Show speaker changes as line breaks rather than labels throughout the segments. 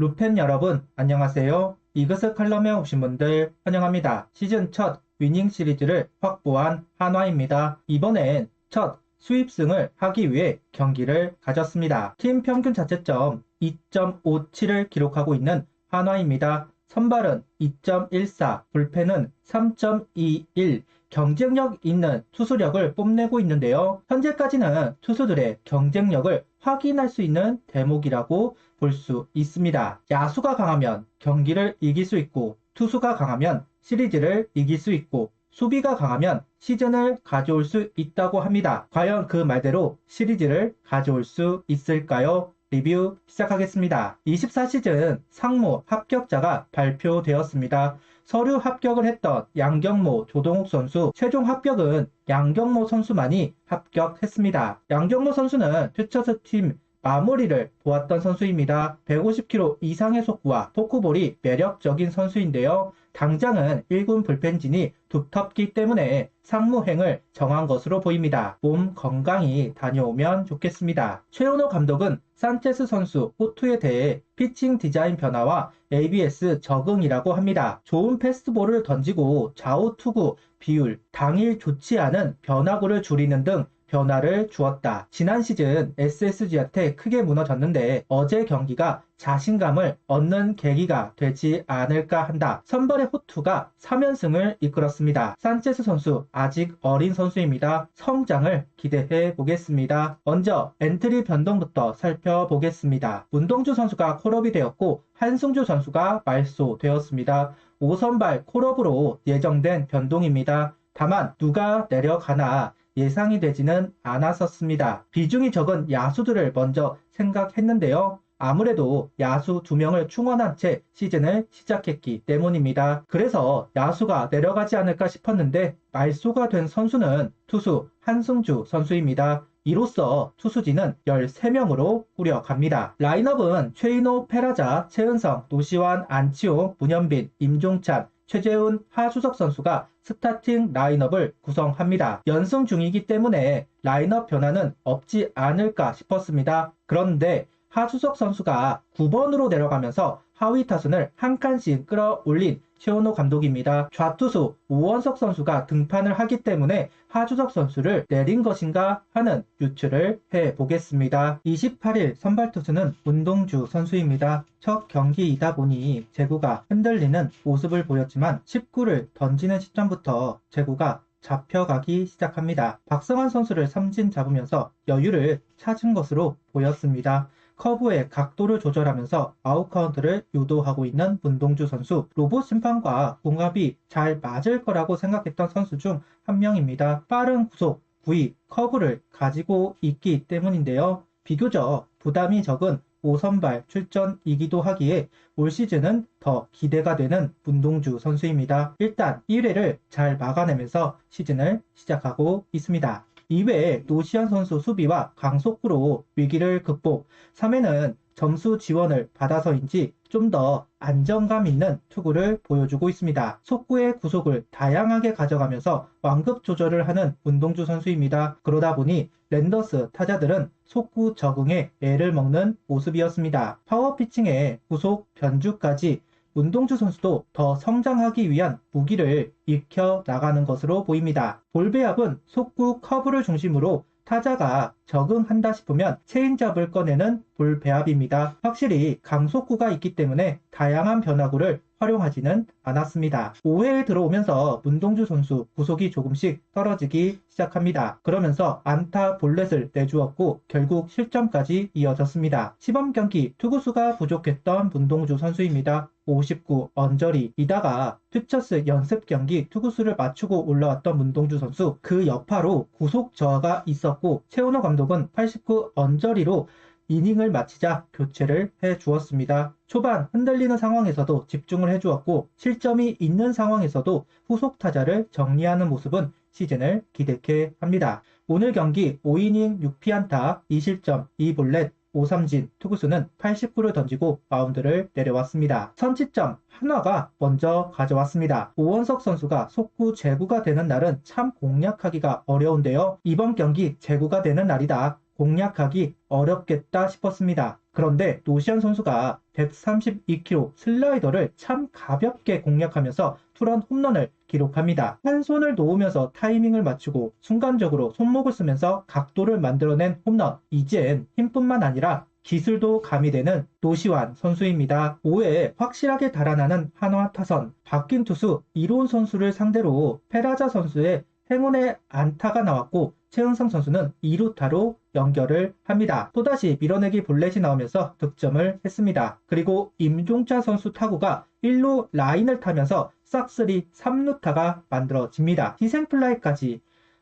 루펜 여러분 안녕하세요. 이그스 칼럼에 오신 분들 환영합니다. 시즌 첫 위닝 시리즈를 확보한 한화입니다. 이번엔 첫 수입승을 하기 위해 경기를 가졌습니다. 팀 평균 자책점 2.57을 기록하고 있는 한화입니다. 선발은 2.14, 불펜은 3.21, 경쟁력 있는 투수력을 뽐내고 있는데요. 현재까지는 투수들의 경쟁력을 확인할 수 있는 대목이라고 볼 수 있습니다. 야수가 강하면 경기를 이길 수 있고, 투수가 강하면 시리즈를 이길 수 있고, 수비가 강하면 시즌을 가져올 수 있다고 합니다. 과연 그 말대로 시리즈를 가져올 수 있을까요? 리뷰 시작하겠습니다. 24시즌 상무 합격자가 발표되었습니다. 서류 합격을 했던 양경모, 조동욱 선수, 최종 합격은 양경모 선수만이 합격했습니다. 양경모 선수는 퓨처스 팀 마무리를 보았던 선수입니다. 150km 이상의 속구와 포크볼이 매력적인 선수인데요. 당장은 1군 불펜진이 두텁기 때문에 상무행을 정한 것으로 보입니다. 몸 건강히 다녀오면 좋겠습니다. 최은호 감독은 산체스 선수 호투에 대해 피칭 디자인 변화와 ABS 적응이라고 합니다. 좋은 패스트볼을 던지고 좌우 투구 비율, 당일 좋지 않은 변화구를 줄이는 등 변화를 주었다. 지난 시즌 SSG한테 크게 무너졌는데 어제 경기가 자신감을 얻는 계기가 되지 않을까 한다. 선발의 호투가 3연승을 이끌었습니다. 산체스 선수 아직 어린 선수입니다. 성장을 기대해 보겠습니다. 먼저 엔트리 변동부터 살펴보겠습니다. 문동주 선수가 콜업이 되었고 한승주 선수가 말소되었습니다. 5선발 콜업으로 예정된 변동입니다. 다만 누가 내려가나 예상이 되지는 않았었습니다. 비중이 적은 야수들을 먼저 생각했는데요. 아무래도 야수 2명을 충원한 채 시즌을 시작했기 때문입니다. 그래서 야수가 내려가지 않을까 싶었는데 말소가 된 선수는 투수 한승주 선수입니다. 이로써 투수진은 13명으로 꾸려갑니다. 라인업은 최인호, 페라자, 최은성, 노시환, 안치홍, 문현빈, 임종찬, 최재훈, 하주석 선수가 스타팅 라인업을 구성합니다. 연승 중이기 때문에 라인업 변화는 없지 않을까 싶었습니다. 그런데 하주석 선수가 9번으로 내려가면서 하위 타순을 한 칸씩 끌어올린 최은호 감독입니다. 좌투수 오원석 선수가 등판을 하기 때문에 하주석 선수를 내린 것인가 하는 유추를 해보겠습니다. 28일 선발 투수는 문동주 선수입니다. 첫 경기이다 보니 제구가 흔들리는 모습을 보였지만 19를 던지는 시점부터 제구가 잡혀가기 시작합니다. 박성환 선수를 삼진 잡으면서 여유를 찾은 것으로 보였습니다. 커브의 각도를 조절하면서 아웃카운트를 유도하고 있는 문동주 선수, 로봇 심판과 궁합이 잘 맞을 거라고 생각했던 선수 중 한 명입니다. 빠른 구속, 부위, 커브를 가지고 있기 때문인데요. 비교적 부담이 적은 5선발 출전이기도 하기에 올 시즌은 더 기대가 되는 문동주 선수입니다. 일단 1회를 잘 막아내면서 시즌을 시작하고 있습니다. 2회에 노시환 선수 수비와 강속구로 위기를 극복, 3회는 점수 지원을 받아서인지 좀 더 안정감 있는 투구를 보여주고 있습니다. 속구의 구속을 다양하게 가져가면서 완급 조절을 하는 문동주 선수입니다. 그러다 보니 랜더스 타자들은 속구 적응에 애를 먹는 모습이었습니다. 파워 피칭의 구속 변주까지 문동주 선수도 더 성장하기 위한 무기를 익혀 나가는 것으로 보입니다. 볼 배합은 속구 커브를 중심으로 타자가 적응한다 싶으면 체인지업을 꺼내는 볼 배합입니다. 확실히 강속구가 있기 때문에 다양한 변화구를 활용하지는 않았습니다. 5회에 들어오면서 문동주 선수 구속이 조금씩 떨어지기 시작합니다. 그러면서 안타 볼넷을 내주었고 결국 실점까지 이어졌습니다. 시범 경기 투구수가 부족했던 문동주 선수입니다. 59 언저리이다가 퓨처스 연습 경기 투구수를 맞추고 올라왔던 문동주 선수, 그 여파로 구속 저하가 있었고 최은호 감독은 89 언저리로 이닝을 마치자 교체를 해주었습니다. 초반 흔들리는 상황에서도 집중을 해주었고 실점이 있는 상황에서도 후속 타자를 정리하는 모습은 시즌을 기대케 합니다. 오늘 경기 5이닝 6피안타 2실점 2볼넷 5삼진, 투구수는 89를 던지고 마운드를 내려왔습니다. 선취점 한화가 먼저 가져왔습니다. 오원석 선수가 속구 제구가 되는 날은 참 공략하기가 어려운데요. 이번 경기 제구가 되는 날이다. 공략하기 어렵겠다 싶었습니다. 그런데 노시안 선수가 132km 슬라이더를 참 가볍게 공략하면서 투런 홈런을 기록합니다. 한 손을 놓으면서 타이밍을 맞추고 순간적으로 손목을 쓰면서 각도를 만들어낸 홈런. 이젠 힘뿐만 아니라 기술도 가미되는 노시환 선수입니다. 5회에 확실하게 달아나는 한화 타선, 바뀐 투수 이로운 선수를 상대로 페라자 선수의 행운의 안타가 나왔고 최은성 선수는 2루타로 연결을 합니다. 또다시 밀어내기 볼넷이 나오면서 득점을 했습니다. 그리고 임종찬 선수 타구가 1루 라인을 타면서 싹쓸이 3루타가 만들어집니다. 희생플라이까지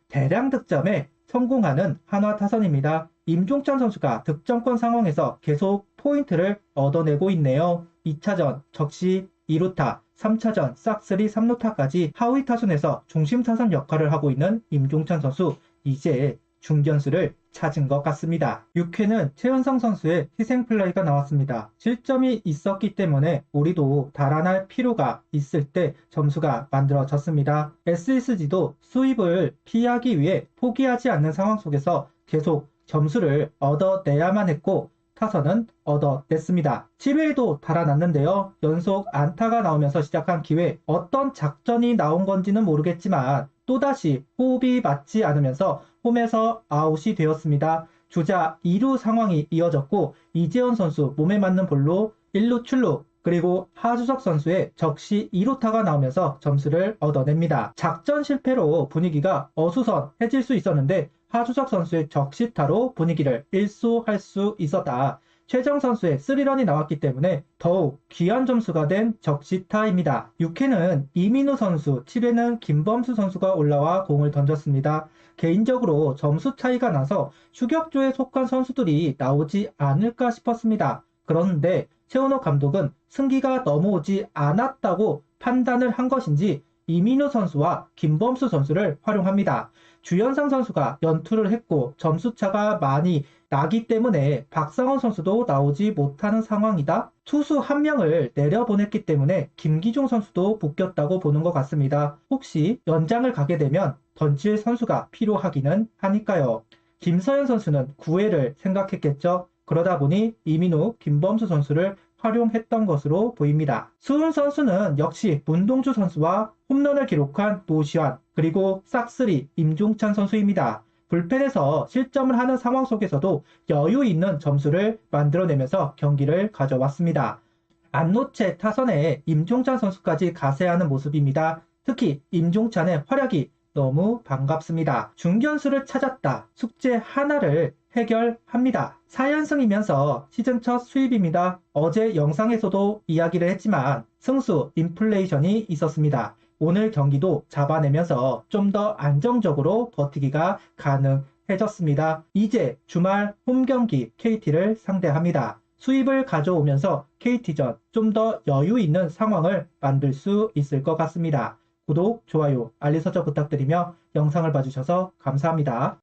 대량 득점에 성공하는 한화 타선입니다. 임종찬 선수가 득점권 상황에서 계속 포인트를 얻어내고 있네요. 2차전 적시 2루타, 3차전 싹쓸이 3루타까지 하위 타선에서 중심 타선 역할을 하고 있는 임종찬 선수, 이제 중견수를 찾은 것 같습니다. 6회는 최은성 선수의 희생플라이가 나왔습니다. 실점이 있었기 때문에 우리도 달아날 필요가 있을 때 점수가 만들어졌습니다. SSG도 수입을 피하기 위해 포기하지 않는 상황 속에서 계속 점수를 얻어내야만 했고 타선은 얻어냈습니다. 7회에도 달아났는데요. 연속 안타가 나오면서 시작한 기회, 어떤 작전이 나온 건지는 모르겠지만 또다시 호흡이 맞지 않으면서 홈에서 아웃이 되었습니다. 주자 2루 상황이 이어졌고 이재원 선수 몸에 맞는 볼로 1루 출루, 그리고 하주석 선수의 적시 2루타가 나오면서 점수를 얻어냅니다. 작전 실패로 분위기가 어수선해질 수 있었는데 하주석 선수의 적시타로 분위기를 일소할 수 있었다. 최정 선수의 3런이 나왔기 때문에 더욱 귀한 점수가 된 적시타입니다. 6회는 이민우 선수, 7회는 김범수 선수가 올라와 공을 던졌습니다. 개인적으로 점수 차이가 나서 추격조에 속한 선수들이 나오지 않을까 싶었습니다. 그런데 최은호 감독은 승기가 넘어오지 않았다고 판단을 한 것인지 이민우 선수와 김범수 선수를 활용합니다. 주현상 선수가 연투를 했고 점수차가 많이 나기 때문에 박상원 선수도 나오지 못하는 상황이다. 투수 한 명을 내려보냈기 때문에 김기종 선수도 묶였다고 보는 것 같습니다. 혹시 연장을 가게 되면 던질 선수가 필요하기는 하니까요. 김서현 선수는 9회를 생각했겠죠. 그러다 보니 이민우, 김범수 선수를 활용했던 것으로 보입니다. 수훈 선수는 역시 문동주 선수와 홈런을 기록한 노시환, 그리고 싹쓸이 임종찬 선수입니다. 불펜에서 실점을 하는 상황 속에서도 여유 있는 점수를 만들어내면서 경기를 가져왔습니다. 안노체 타선에 임종찬 선수까지 가세하는 모습입니다. 특히 임종찬의 활약이 너무 반갑습니다. 중견수를 찾았다. 숙제 하나를 해결합니다. 4연승이면서 시즌 첫 수입입니다. 어제 영상에서도 이야기를 했지만 승수 인플레이션이 있었습니다. 오늘 경기도 잡아내면서 좀 더 안정적으로 버티기가 가능해졌습니다. 이제 주말 홈경기 KT를 상대합니다. 수입을 가져오면서 KT전 좀 더 여유 있는 상황을 만들 수 있을 것 같습니다. 구독, 좋아요, 알림 설정 부탁드리며 영상을 봐주셔서 감사합니다.